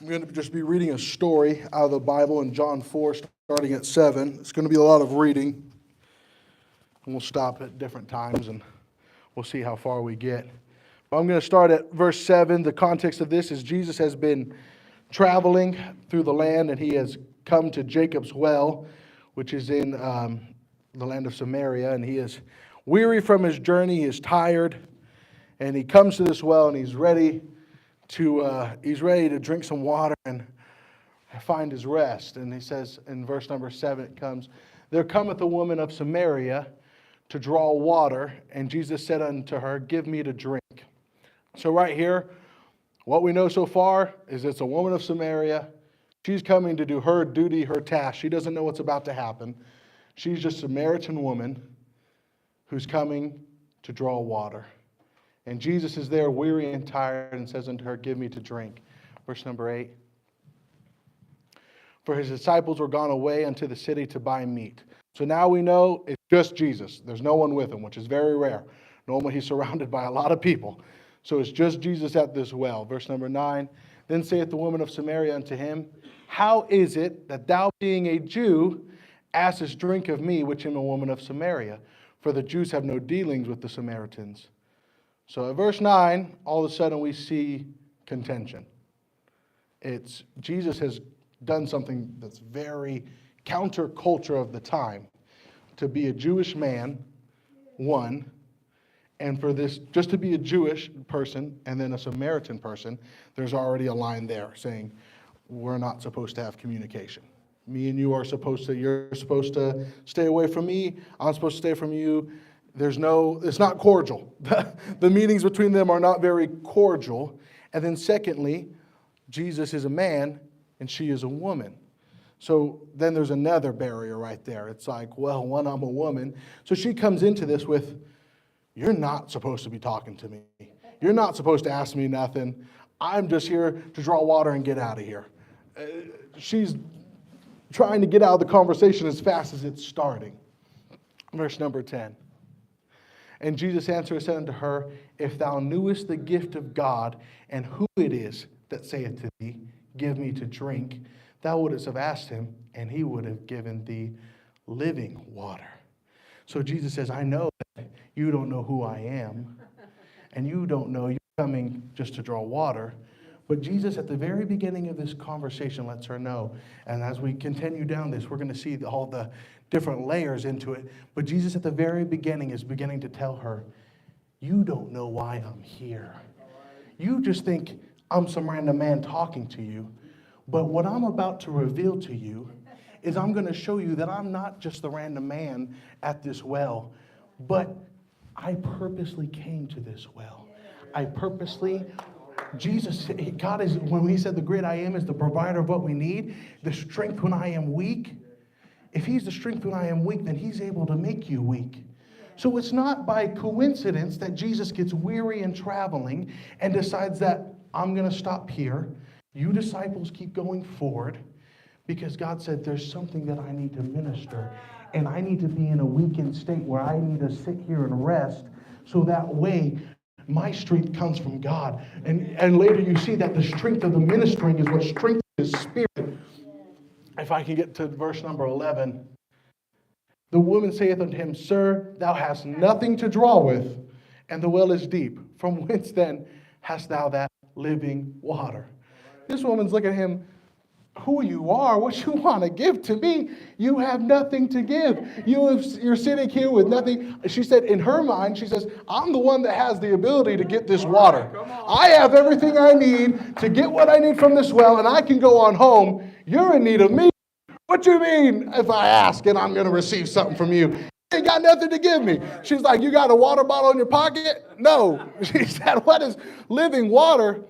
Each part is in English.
I'm going to just be reading a story out of the Bible in John 4, starting at 7. It's going to be a lot of reading, and we'll stop at different times, and we'll see how far we get. But I'm going to start at verse 7. The context of this is Jesus has been traveling through the land, and he has come to Jacob's well, which is in the land of Samaria, and he is weary from his journey. He is tired, and he comes to this well, and he's ready to drink some water and find his rest. And he says in verse number 7, it comes, "There cometh a woman of Samaria to draw water, and Jesus said unto her, Give me to drink." So right here, what we know so far is it's a woman of Samaria. She's coming to do her duty, her task. She doesn't know what's about to happen. She's just a Samaritan woman who's coming to draw water. And Jesus is there weary and tired and says unto her, Give me to drink. Verse number 8. For his disciples were gone away unto the city to buy meat. So now we know it's just Jesus. There's no one with him, which is very rare. Normally he's surrounded by a lot of people. So it's just Jesus at this well. Verse number 9. Then saith the woman of Samaria unto him, How is it that thou, being a Jew, askest drink of me, which am a woman of Samaria? For the Jews have no dealings with the Samaritans. So at verse 9, all of a sudden we see contention. It's Jesus has done something that's very counterculture of the time. To be a Jewish man, one, and for this, just to be a Jewish person and then a Samaritan person, there's already a line there saying, we're not supposed to have communication. Me and you are supposed to, you're supposed to stay away from me, I'm supposed to stay from you. It's not cordial. The meetings between them are not very cordial. And then secondly, Jesus is a man and she is a woman. So then there's another barrier right there. It's like, well, one, I'm a woman. So she comes into this with, you're not supposed to be talking to me. You're not supposed to ask me nothing. I'm just here to draw water and get out of here. She's trying to get out of the conversation as fast as it's starting. Verse number 10. And Jesus answered and said unto her, If thou knewest the gift of God, and who it is that saith to thee, Give me to drink, thou wouldst have asked him, and he would have given thee living water. So Jesus says, I know that you don't know who I am, and you don't know you're coming just to draw water. But Jesus, at the very beginning of this conversation, lets her know. And as we continue down this, we're going to see all the different layers into it. But Jesus, at the very beginning, is beginning to tell her, you don't know why I'm here. You just think I'm some random man talking to you. But what I'm about to reveal to you is I'm going to show you that I'm not just the random man at this well, but I purposely came to this well. God is, when he said the great I am is the provider of what we need, the strength when I am weak. If he's the strength when I am weak, then he's able to make you weak. So it's not by coincidence that Jesus gets weary in traveling and decides that I'm going to stop here. You disciples keep going forward because God said there's something that I need to minister, and I need to be in a weakened state where I need to sit here and rest so that way my strength comes from God. And later you see that the strength of the ministering is what strengthens his spirit. If I can get to verse number 11. The woman saith unto him, Sir, thou hast nothing to draw with, and the well is deep. From whence then hast thou that living water? This woman's looking at him, who you are, what you want to give to me. You have nothing to give. You're sitting here with nothing. She said, in her mind, she says, I'm the one that has the ability to get this water. I have everything I need to get what I need from this well, and I can go on home. You're in need of me. What you mean if I ask and I'm going to receive something from you? You ain't got nothing to give me. She's like, you got a water bottle in your pocket? No. She said, what is living water?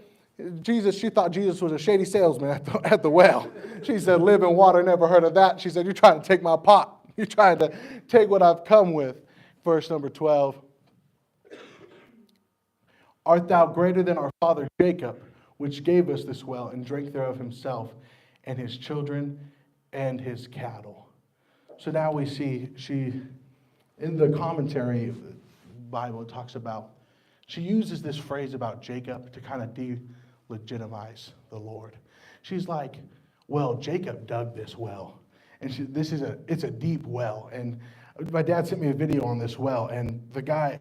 She thought Jesus was a shady salesman at the well. She said, living water, never heard of that. She said, you're trying to take my pot. You're trying to take what I've come with. Verse number 12. Art thou greater than our father Jacob, which gave us this well, and drank thereof himself, and his children, and his cattle? So now we see in the commentary of the Bible, it talks about, she uses this phrase about Jacob to kind of delegitimize the Lord. She's like, well, Jacob dug this well. And it's a deep well. And my dad sent me a video on this well. And the guy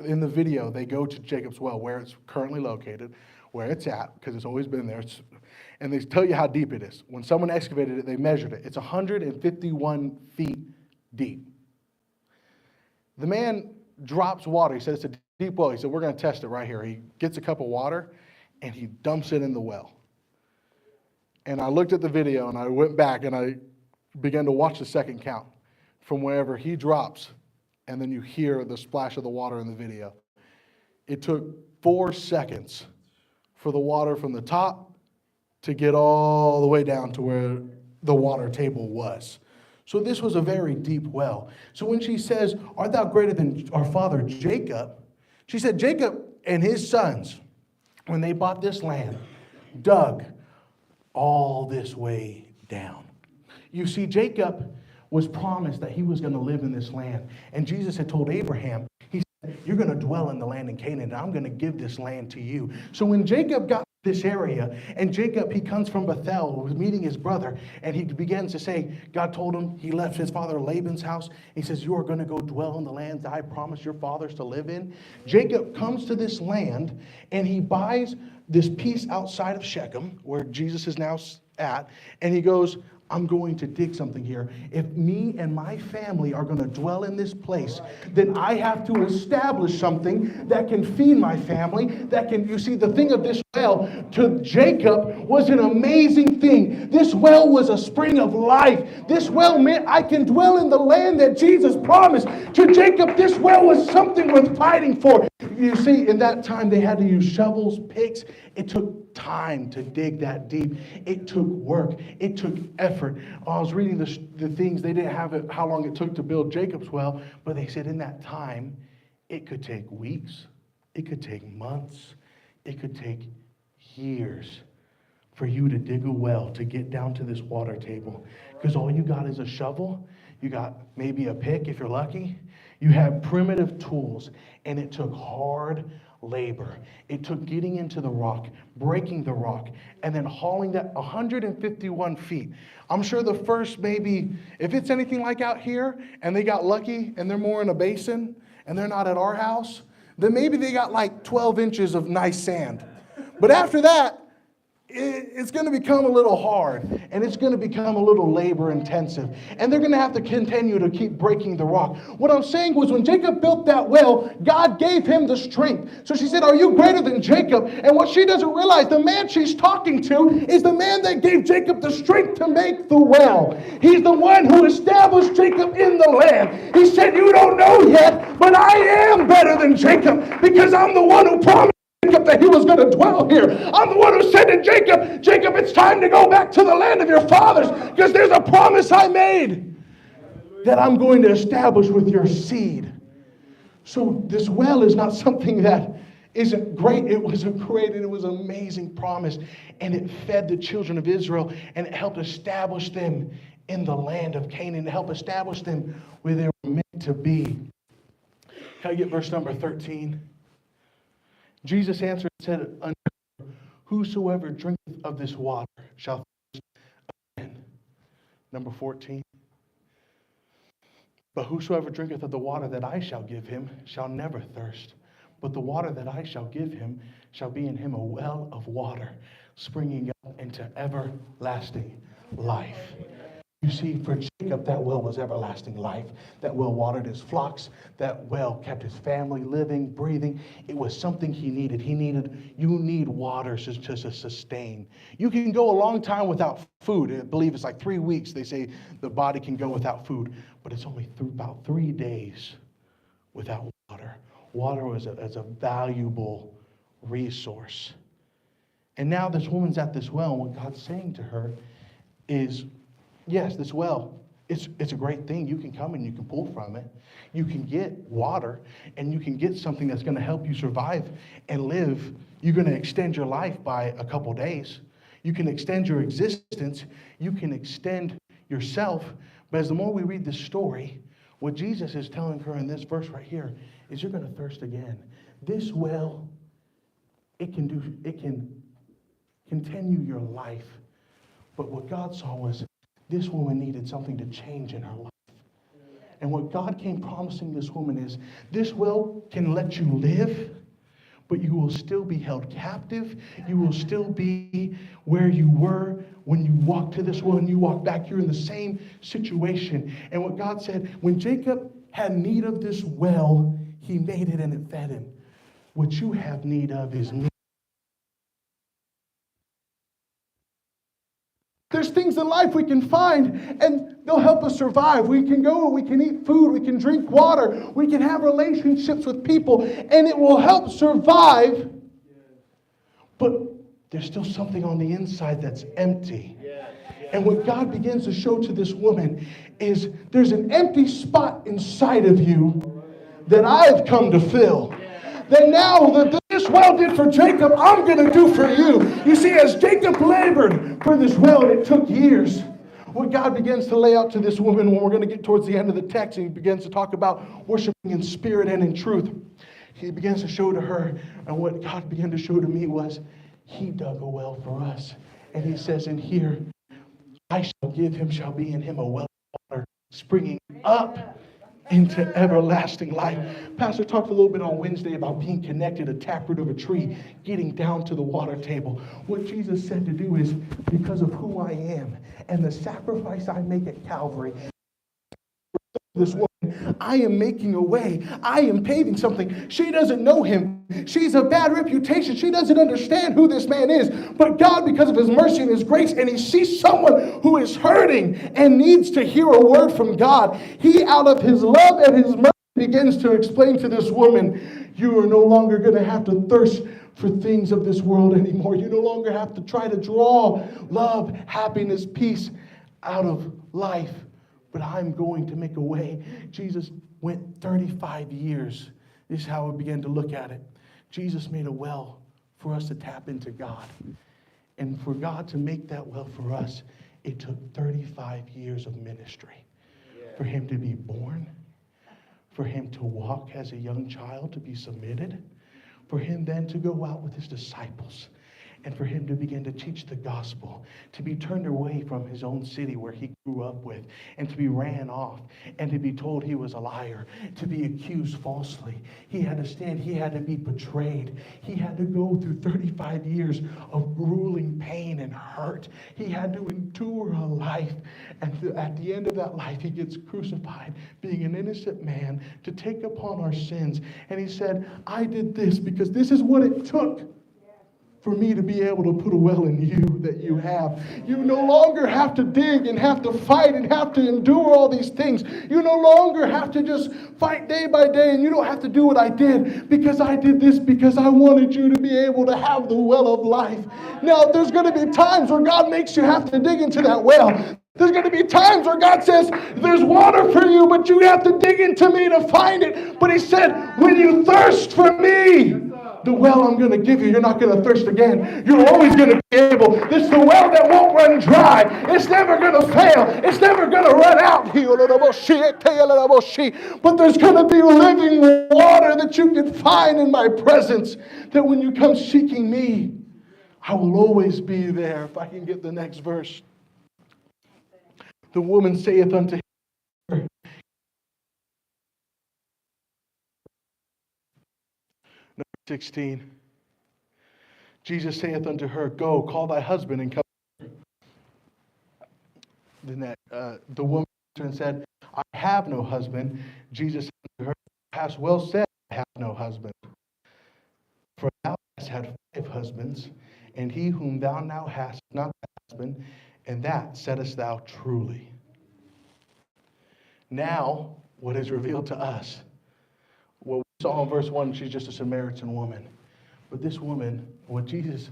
in the video, they go to Jacob's well, where it's currently located, where it's at, because it's always been there. And they tell you how deep it is. When someone excavated it, they measured it. It's 151 feet deep. The man drops water. He said, it's a deep well. He said, we're going to test it right here. He gets a cup of water, and he dumps it in the well. And I looked at the video, and I went back, and I began to watch the second count from wherever he drops, and then you hear the splash of the water in the video. It took 4 seconds for the water from the top to get all the way down to where the water table was. So this was a very deep well. So when she says, art thou greater than our father Jacob? She said, Jacob and his sons, when they bought this land, dug all this way down. You see, Jacob was promised that he was going to live in this land. And Jesus had told Abraham, he said, you're going to dwell in the land in Canaan, and I'm going to give this land to you. So when Jacob got this area, and Jacob, he comes from Bethel, was meeting his brother, and he begins to say, God told him, he left his father Laban's house. He says, you are going to go dwell in the land that I promised your fathers to live in. Jacob comes to this land, and he buys this piece outside of Shechem, where Jesus is now at, and he goes, I'm going to dig something here. If me and my family are going to dwell in this place, then I have to establish something that can feed my family, that can, you see, the thing of this well to Jacob was an amazing thing. This well was a spring of life. This well meant I can dwell in the land that Jesus promised. To Jacob, this well was something worth fighting for. You see, in that time, they had to use shovels, picks. It took time to dig that deep. It took work. It took effort. I was reading the things. They didn't have it, how long it took to build Jacob's well, but they said in that time, it could take weeks. It could take months. It could take years for you to dig a well to get down to this water table. Because all you got is a shovel. You got maybe a pick if you're lucky. You have primitive tools, and it took hard labor. It took getting into the rock, breaking the rock, and then hauling that 151 feet. I'm sure the first maybe, if it's anything like out here, and they got lucky, and they're more in a basin, and they're not at our house, then maybe they got like 12 inches of nice sand. But after that, it's going to become a little hard, and it's going to become a little labor intensive, and they're going to have to continue to keep breaking the rock. What I'm saying was when Jacob built that well, God gave him the strength. So she said, are you greater than Jacob? And what she doesn't realize, the man she's talking to is the man that gave Jacob the strength to make the well. He's the one who established Jacob in the land. He said, you don't know yet, but I am better than Jacob, because I'm the one who promised Jacob that he was going to dwell here. I'm the one who said to Jacob, Jacob, it's time to go back to the land of your fathers, because there's a promise I made that I'm going to establish with your seed. So this well is not something that isn't great. It was a great and it was an amazing promise, and it fed the children of Israel, and it helped establish them in the land of Canaan, to help establish them where they were meant to be. Can I get verse number 13? Jesus answered and said unto her, whosoever drinketh of this water shall thirst again. Number 14. But whosoever drinketh of the water that I shall give him shall never thirst. But the water that I shall give him shall be in him a well of water, springing up into everlasting life. You see, for Jacob, that well was everlasting life. That well watered his flocks. That well kept his family living, breathing. It was something he needed. You need water to sustain. You can go a long time without food. I believe it's like 3 weeks. They say the body can go without food. But it's only about 3 days without water. Water is a valuable resource. And now this woman's at this well, and what God's saying to her is, yes, this well, it's a great thing. You can come and you can pull from it. You can get water, and you can get something that's going to help you survive and live. You're going to extend your life by a couple days. You can extend your existence. You can extend yourself. But as the more we read this story, what Jesus is telling her in this verse right here is you're going to thirst again. This well, it can continue your life But what God saw was this woman needed something to change in her life. And what God came promising this woman is, this well can let you live, but you will still be held captive. You will still be where you were when you walked to this well and you walk back. You're in the same situation. And what God said, when Jacob had need of this well, he made it and it fed him. What you have need of is me. There's things in life we can find and they'll help us survive. We can go, we can eat food, we can drink water, we can have relationships with people, and it will help survive. But there's still something on the inside that's empty. And what God begins to show to this woman is there's an empty spot inside of you that I've come to fill. That now that this well did for Jacob, I'm going to do for you. You see, as Jacob labored for this well, and it took years, what God begins to lay out to this woman when we're going to get towards the end of the text, and he begins to talk about worshiping in spirit and in truth. He begins to show to her, and what God began to show to me was, he dug a well for us. And he says in here, I shall give him, shall be in him a well of water springing up into everlasting life. Pastor talked a little bit on Wednesday about being connected, a taproot of a tree, getting down to the water table. What Jesus said to do is, because of who I am and the sacrifice I make at Calvary, this woman, I am making a way. I am paving something. She doesn't know him. She's a bad reputation. She doesn't understand who this man is. But God, because of his mercy and his grace, and he sees someone who is hurting and needs to hear a word from God, he, out of his love and his mercy, begins to explain to this woman, you are no longer going to have to thirst for things of this world anymore. You no longer have to try to draw love, happiness, peace out of life. But I'm going to make a way. Jesus went 35 years. This is how I began to look at it. Jesus made a well for us to tap into God. And for God to make that well for us, it took 35 years of ministry. For him to be born, for him to walk as a young child, to be submitted, for him then to go out with his disciples, and for him to begin to teach the gospel, to be turned away from his own city where he grew up with, and to be ran off, and to be told he was a liar, to be accused falsely. He had to stand, he had to be betrayed. He had to go through 35 years of grueling pain and hurt. He had to endure a life, and at the end of that life, he gets crucified, being an innocent man, to take upon our sins. And he said, I did this because this is what it took for me to be able to put a well in you that you have. You no longer have to dig and have to fight and have to endure all these things. You no longer have to just fight day by day, and you don't have to do what I did because I did this because I wanted you to be able to have the well of life. Now, there's going to be times where God makes you have to dig into that well. There's going to be times where God says, there's water for you, but you have to dig into me to find it. But he said, when you thirst for me, the well I'm going to give you, you're not going to thirst again. You're always going to be able. This is the well that won't run dry. It's never going to fail. It's never going to run out. But there's going to be living water that you can find in my presence, that when you come seeking me, I will always be there. If I can get the next verse. The woman saith unto him, 16. Jesus saith unto her, go, call thy husband and come. Then the woman answered and said, I have no husband. Jesus said unto her, thou hast well said, I have no husband. For thou hast had 5 husbands, and he whom thou now hast is not thy husband, and that saidst thou truly. Now, what is revealed to us? Well, we saw in verse 1, she's just a Samaritan woman. But this woman, what Jesus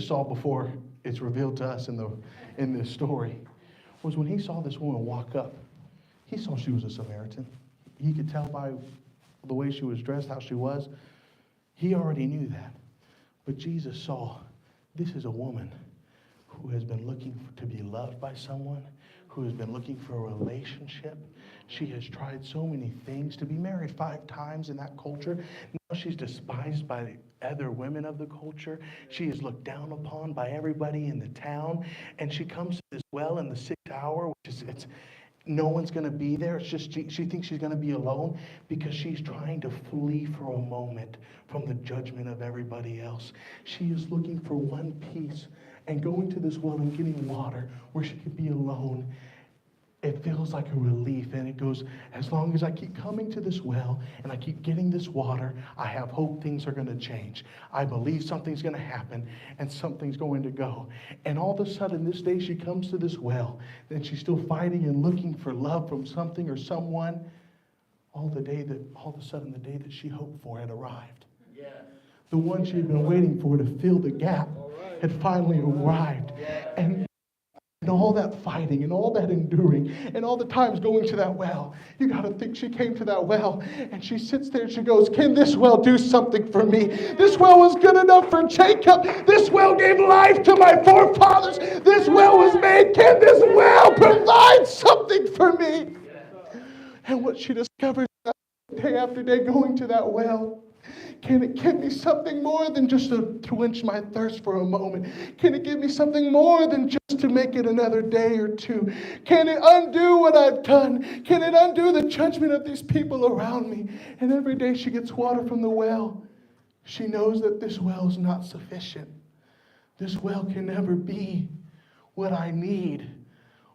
saw before it's revealed to us in this story, was when he saw this woman walk up, he saw she was a Samaritan. He could tell by the way she was dressed, how she was. He already knew that. But Jesus saw, this is a woman who has been looking to be loved by someone, who has been looking for a relationship. She has tried so many things. To be married 5 times in that culture, now she's despised by other women of the culture. She is looked down upon by everybody in the town. And she comes to this well in the 6th hour, which is, no one's going to be there. It's just she thinks she's going to be alone because she's trying to flee for a moment from the judgment of everybody else. She is looking for one peace and going to this well and getting water where she could be alone. It feels like a relief, and it goes, as long as I keep coming to this well and I keep getting this water, I have hope things are going to change. I believe something's going to happen and something's going to go. And all of a sudden, this day she comes to this well, and she's still fighting and looking for love from something or someone. All of a sudden, the day that she hoped for had arrived. Yeah. The one she had been waiting for to fill the gap had finally arrived. And all that fighting and all that enduring and all the times going to that well, you got to think she came to that well and she sits there and she goes, can this well do something for me? This well was good enough for Jacob. This well gave life to my forefathers. This well was made. Can this well provide something for me? And what she discovers day after day going to that well, can it give me something more than just to quench my thirst for a moment? Can it give me something more than just to make it another day or two? Can it undo what I've done? Can it undo the judgment of these people around me? And every day she gets water from the well. She knows that this well is not sufficient. This well can never be what I need.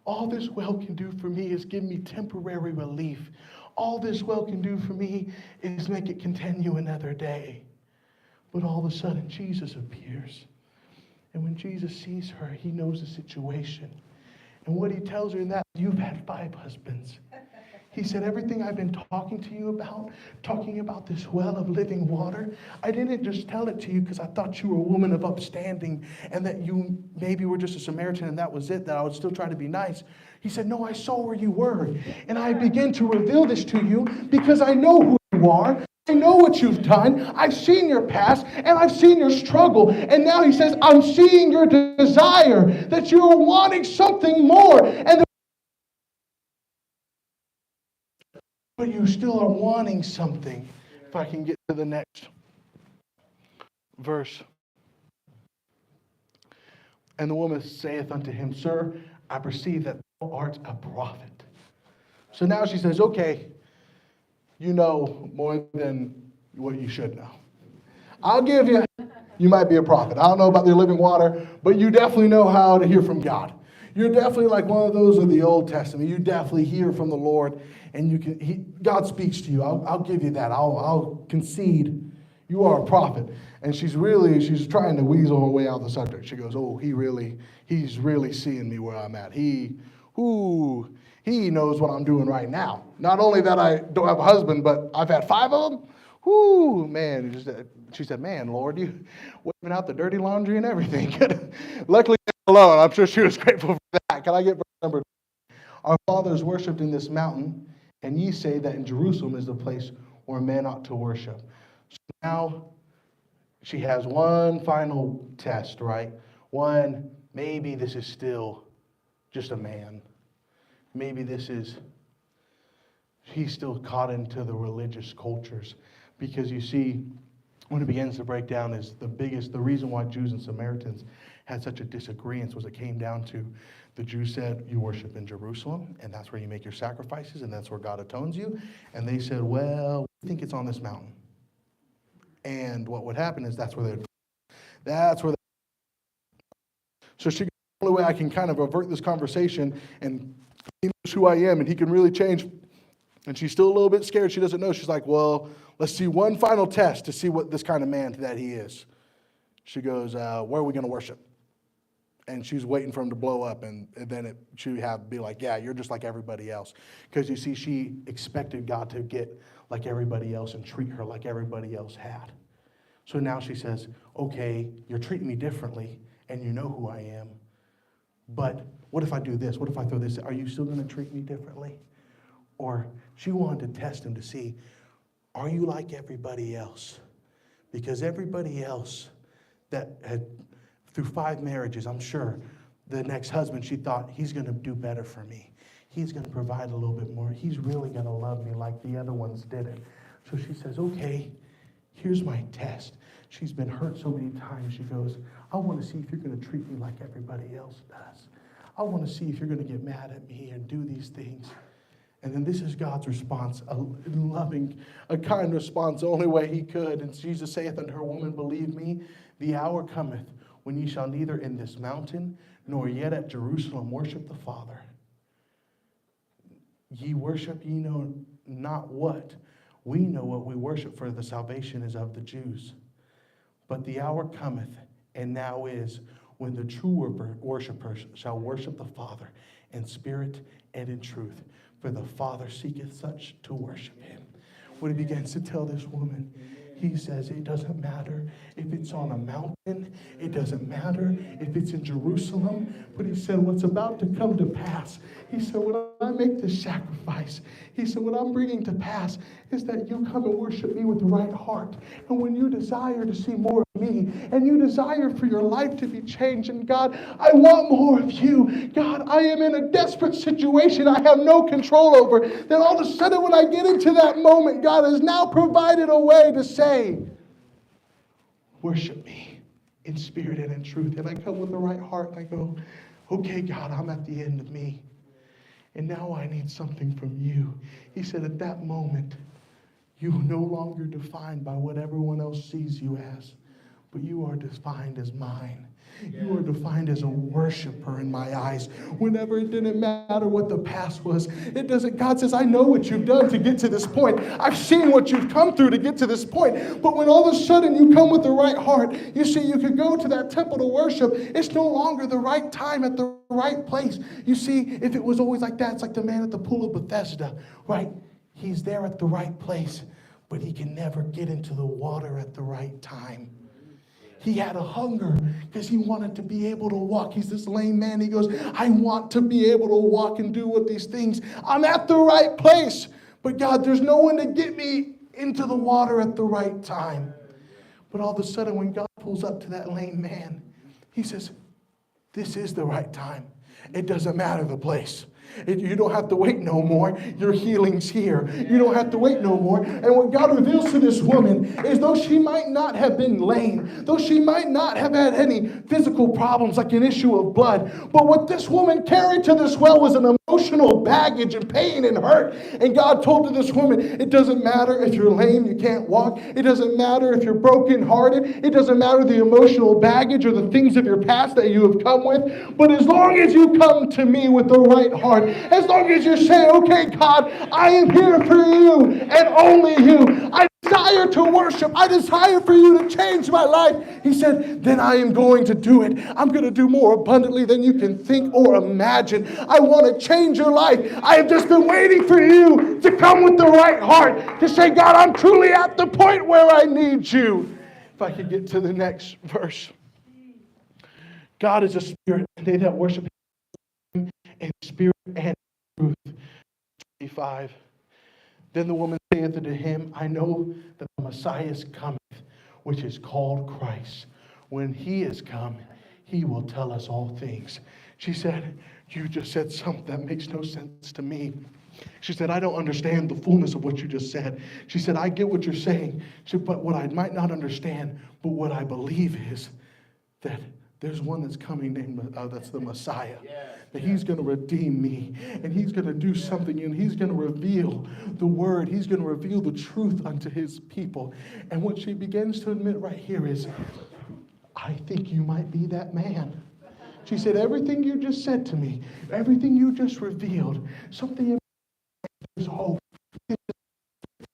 All this well can do for me is give me temporary relief. All this well can do for me is make it continue another day. But all of a sudden, Jesus appears. And when Jesus sees her, he knows the situation. And what he tells her in that, you've had 5 husbands. He said, everything I've been talking to you about, talking about this well of living water, I didn't just tell it to you because I thought you were a woman of upstanding and that you maybe were just a Samaritan and that was it, that I would still try to be nice. He said, no, I saw where you were. And I began to reveal this to you because I know who you are. I know what you've done. I've seen your past and I've seen your struggle. And now he says, I'm seeing your desire, that you are wanting something more. But you still are wanting something. If I can get to the next verse. And the woman saith unto him, Sir, I perceive that thou art a prophet. So now she says, okay, you know more than what you should know. I'll give you, you might be a prophet. I don't know about the living water, but you definitely know how to hear from God. You're definitely like one of those of the Old Testament. You definitely hear from the Lord, and God speaks to you. I'll give you that. I'll concede you are a prophet. And she's trying to weasel her way out of the subject. She goes, oh, he's really seeing me where I'm at. He knows what I'm doing right now. Not only that I don't have a husband, but I've had 5 of them. Whoo, man. She said, man, Lord, you wiping out the dirty laundry and everything. Luckily, alone. I'm sure she was grateful for that. Can I get verse number 2? Our fathers worshipped in this mountain, and ye say that in Jerusalem is the place where men ought to worship. So now she has one final test, right? One, maybe this is still just a man. Maybe he's still caught into the religious cultures. Because you see, when it begins to break down, is the reason why Jews and Samaritans had such a disagreement was it came down to the Jews said, you worship in Jerusalem, and that's where you make your sacrifices, and that's where God atones you. And they said, well, we think it's on this mountain. And what would happen is that's where so the only way I can kind of avert this conversation, and he knows who I am, and he can really change. And she's still a little bit scared. She doesn't know. She's like, well, let's see one final test to see what this kind of man that he is. She goes, where are we going to worship? And she's waiting for him to blow up, and then she would be like, yeah, you're just like everybody else. Because you see, she expected God to get like everybody else and treat her like everybody else had. So now she says, okay, you're treating me differently, and you know who I am. But what if I do this? What if I throw this? Are you still going to treat me differently? Or she wanted to test him to see, are you like everybody else? Because everybody else that had, through 5 marriages, I'm sure, the next husband, she thought, he's going to do better for me. He's going to provide a little bit more. He's really going to love me like the other ones didn't. So she says, okay, here's my test. She's been hurt so many times. She goes, I want to see if you're going to treat me like everybody else does. I want to see if you're going to get mad at me and do these things. And then this is God's response, a loving, a kind response, the only way he could. And Jesus saith unto her, Woman, believe me, the hour cometh when ye shall neither in this mountain nor yet at Jerusalem worship the Father. Ye worship, ye know not what. We know what we worship, for the salvation is of the Jews. But the hour cometh, and now is, when the true worshipers shall worship the Father in spirit and in truth. For the Father seeketh such to worship him. When he begins to tell this woman, he says it doesn't matter if it's on a mountain. It doesn't matter if it's in Jerusalem. But he said what's about to come to pass. He said when I make this sacrifice, he said what I'm bringing to pass is that you come and worship me with the right heart. And when you desire to see more of me and you desire for your life to be changed, and God, I want more of you. God, I am in a desperate situation I have no control over. Then all of a sudden when I get into that moment, God has now provided a way to say, worship me in spirit and in truth. And I come with the right heart and I go, okay, God, I'm at the end of me. And now I need something from you. He said at that moment, you are no longer defined by what everyone else sees you as, but you are defined as mine. You are defined as a worshiper in my eyes. Whenever it didn't matter what the past was, it doesn't. God says, I know what you've done to get to this point. I've seen what you've come through to get to this point. But when all of a sudden you come with the right heart, you see, you could go to that temple to worship. It's no longer the right time at the right place. You see, if it was always like that, it's like the man at the pool of Bethesda, right? He's there at the right place, but he can never get into the water at the right time. He had a hunger because he wanted to be able to walk. He's this lame man. He goes, I want to be able to walk and do what these things. I'm at the right place. But God, there's no one to get me into the water at the right time. But all of a sudden, when God pulls up to that lame man, he says, this is the right time. It doesn't matter the place. You don't have to wait no more. Your healing's here. You don't have to wait no more. And what God reveals to this woman is though she might not have been lame, though she might not have had any physical problems like an issue of blood, but what this woman carried to this well was an emotional baggage and pain and hurt. And God told to this woman, it doesn't matter if you're lame, you can't walk. It doesn't matter if you're brokenhearted. It doesn't matter the emotional baggage or the things of your past that you have come with. But as long as you come to me with the right heart, as long as you say, okay, God, I am here for you and only you. I desire to worship. I desire for you to change my life. He said, then I am going to do it. I'm going to do more abundantly than you can think or imagine. I want to change your life. I have just been waiting for you to come with the right heart, to say, God, I'm truly at the point where I need you. If I could get to the next verse. God is a spirit, and they that worship him in spirit and truth. 25. Then the woman saith unto him, I know that the Messiah cometh, which is called Christ. When he is come, he will tell us all things. She said, you just said something that makes no sense to me. She said, I don't understand the fullness of what you just said. She said, I get what you're saying. She said, but what I might not understand, but what I believe is that there's one that's coming named, that's the Messiah. That he's going to redeem me. And he's going to do something. And he's going to reveal the word. He's going to reveal the truth unto his people. And what she begins to admit right here is, I think you might be that man. She said, everything you just said to me, everything you just revealed, something in there's hope.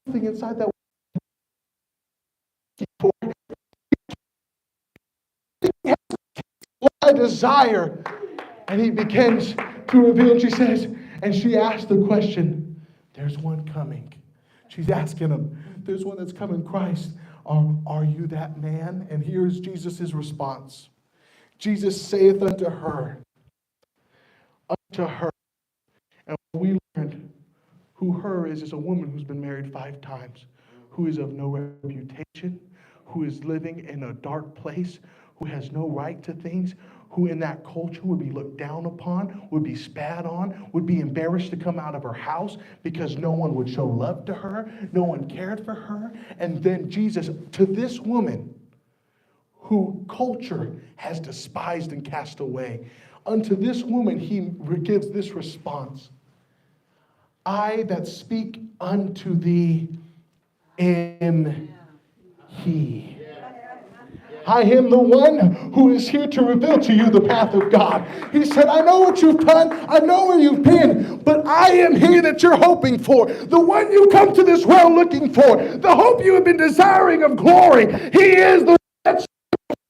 Something inside that I desire. And he begins to reveal, and she says, and she asked the question, there's one coming. She's asking him, there's one that's coming, Christ. Are you that man? And here's Jesus' response. Jesus saith unto her, and we learned who her is a woman who's been married 5 times, who is of no reputation, who is living in a dark place, who has no right to things, who in that culture would be looked down upon, would be spat on, would be embarrassed to come out of her house because no one would show love to her, no one cared for her. And then Jesus, to this woman, who culture has despised and cast away, unto this woman he gives this response: I that speak unto thee am he. I am the one who is here to reveal to you the path of God. He said, I know what you've done. I know where you've been. But I am he that you're hoping for. The one you come to this world looking for. The hope you have been desiring of glory. He is the one that's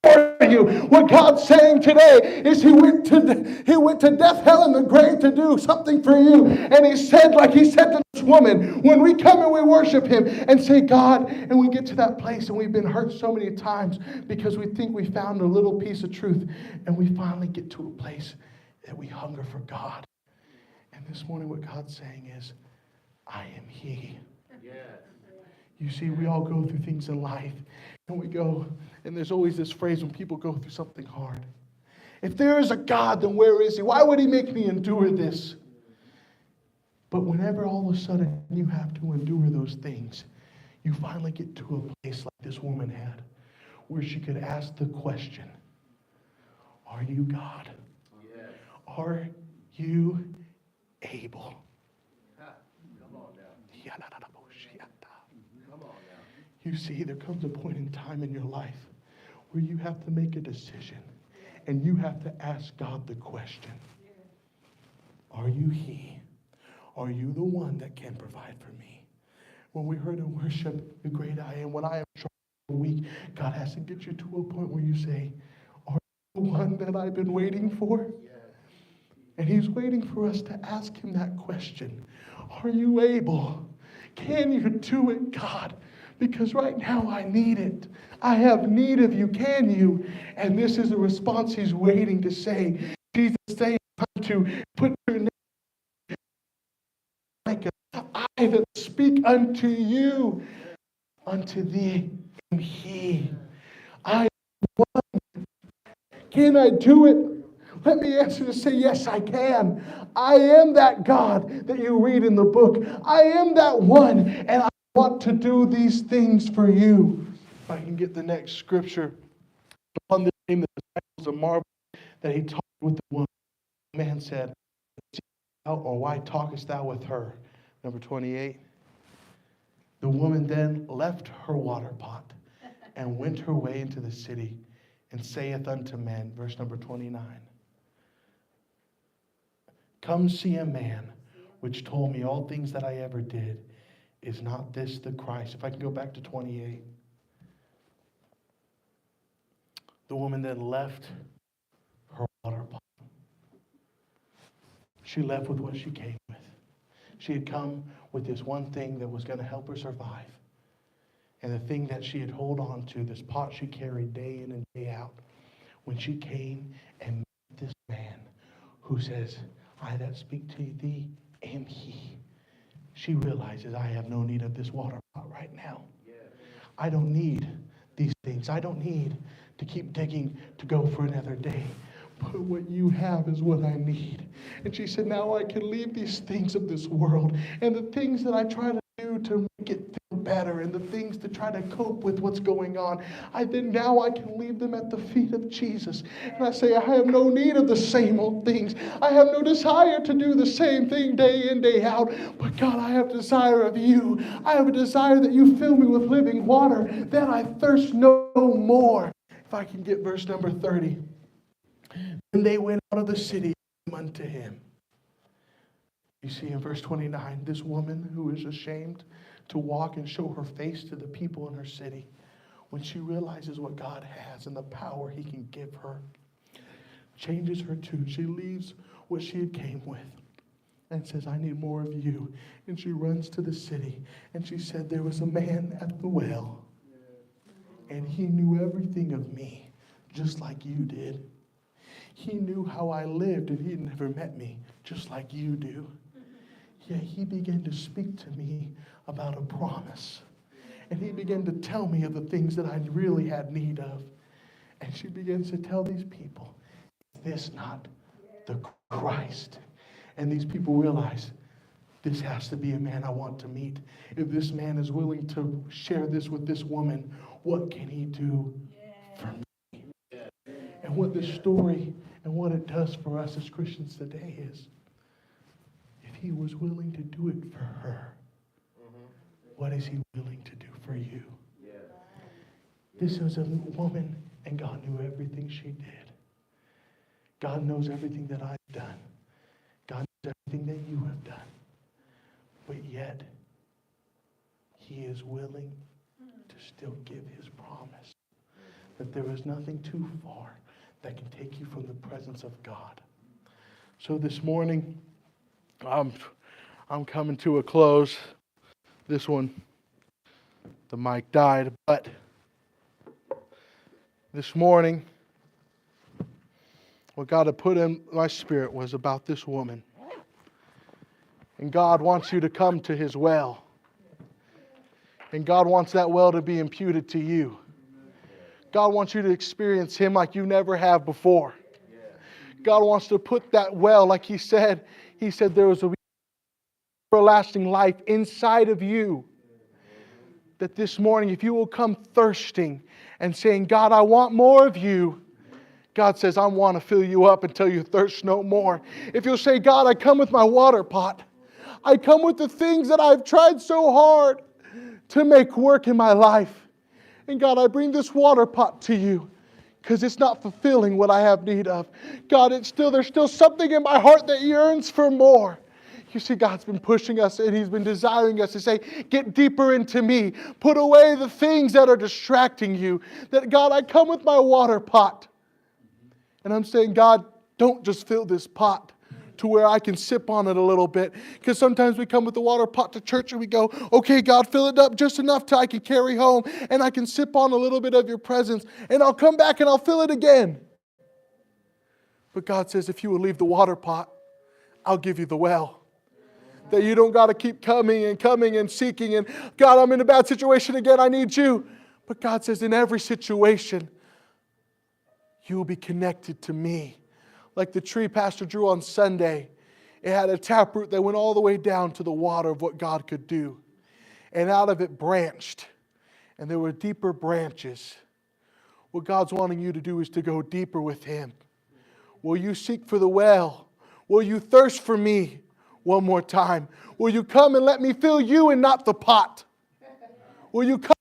for you. What God's saying today is he went to death, hell, and the grave to do something for you. And he said, like he said to this woman, when we come and we worship him and say, God, and we get to that place and we've been hurt so many times because we think we found a little piece of truth, and we finally get to a place that we hunger for God. And this morning what God's saying is, I am he. Yes. You see, we all go through things in life, and we go, and there's always this phrase when people go through something hard. If there is a God, then where is he? Why would he make me endure this? But whenever all of a sudden you have to endure those things, you finally get to a place like this woman had, where she could ask the question, are you God? Yes. Are you able? Come on now. Come on now. You see, there comes a point in time in your life where you have to make a decision, and you have to ask God the question, are you he? Are you the one that can provide for me? When we heard in worship, the great I am, when I am strong and weak, God has to get you to a point where you say, are you the one that I've been waiting for? And he's waiting for us to ask him that question. Are you able? Can you do it, God? Because right now I need it. I have need of you. Can you? And this is the response he's waiting to say. Jesus saying to put your name like I that speak unto you, unto thee am he. I am one. Can I do it? Let me answer to say, yes, I can. I am that God that you read in the book. I am that one, and I want to do these things for you. If I can get the next scripture. Upon this name, the disciples marveled that he talked with the woman. The man said, or why talkest thou with her? Number 28. The woman then left her water pot and went her way into the city and saith unto men, verse number 29. Come see a man which told me all things that I ever did. Is not this the Christ? If I can go back to 28. The woman then left her water pot. She left with what she came with. She had come with this one thing that was going to help her survive. And the thing that she had held on to, this pot she carried day in and day out. When she came and met this man who says, I that speak to thee am he. She realizes, I have no need of this water pot right now. I don't need these things. I don't need to keep digging to go for another day. But what you have is what I need. And she said, now I can leave these things of this world and the things that I try to do to make it feel better and the things to try to cope with what's going on. Now I can leave them at the feet of Jesus. And I say, I have no need of the same old things. I have no desire to do the same thing day in, day out. But God, I have desire of you. I have a desire that you fill me with living water, that I thirst no more. If I can get verse number 30. And they went out of the city unto him. You see in verse 29, this woman who is ashamed to walk and show her face to the people in her city, when she realizes what God has and the power he can give her, changes her tune. She leaves what she had came with and says, I need more of you. And she runs to the city. And she said, there was a man at the well, and he knew everything of me, just like you did. He knew how I lived, and he had never met me, just like you do. Yet he began to speak to me about a promise. And he began to tell me of the things that I really had need of. And she begins to tell these people, is this not the Christ? And these people realize, this has to be a man I want to meet. If this man is willing to share this with this woman, what can he do for me? And what this story and what it does for us as Christians today is, if he was willing to do it for her, what is he willing to do for you? This was a woman, and God knew everything she did. God knows everything that I've done. God knows everything that you have done. But yet, he is willing to still give his promise that there is nothing too far that can take you from the presence of God. So this morning, I'm coming to a close. This one, the mic died, but this morning, what God had put in my spirit was about this woman. And God wants you to come to his well. And God wants that well to be imputed to you. God wants you to experience him like you never have before. God wants to put that well, like he said there was a everlasting life inside of you. That this morning, if you will come thirsting and saying, God, I want more of you, God says, I want to fill you up until you thirst no more. If you'll say, God, I come with my water pot. I come with the things that I've tried so hard to make work in my life. And God, I bring this water pot to you because it's not fulfilling what I have need of. God, there's still something in my heart that yearns for more. You see, God's been pushing us and he's been desiring us to say, get deeper into me. Put away the things that are distracting you. That God, I come with my water pot. And I'm saying, God, don't just fill this pot to where I can sip on it a little bit. Because sometimes we come with the water pot to church and we go, okay, God, fill it up just enough till I can carry home and I can sip on a little bit of your presence and I'll come back and I'll fill it again. But God says, if you will leave the water pot, I'll give you the well. That you don't got to keep coming and seeking and God, I'm in a bad situation again, I need you. But God says in every situation, you will be connected to me. Like the tree Pastor drew on Sunday. It had a taproot that went all the way down to the water of what God could do. And out of it branched. And there were deeper branches. What God's wanting you to do is to go deeper with him. Will you seek for the well? Will you thirst for me one more time? Will you come and let me fill you and not the pot? Will you come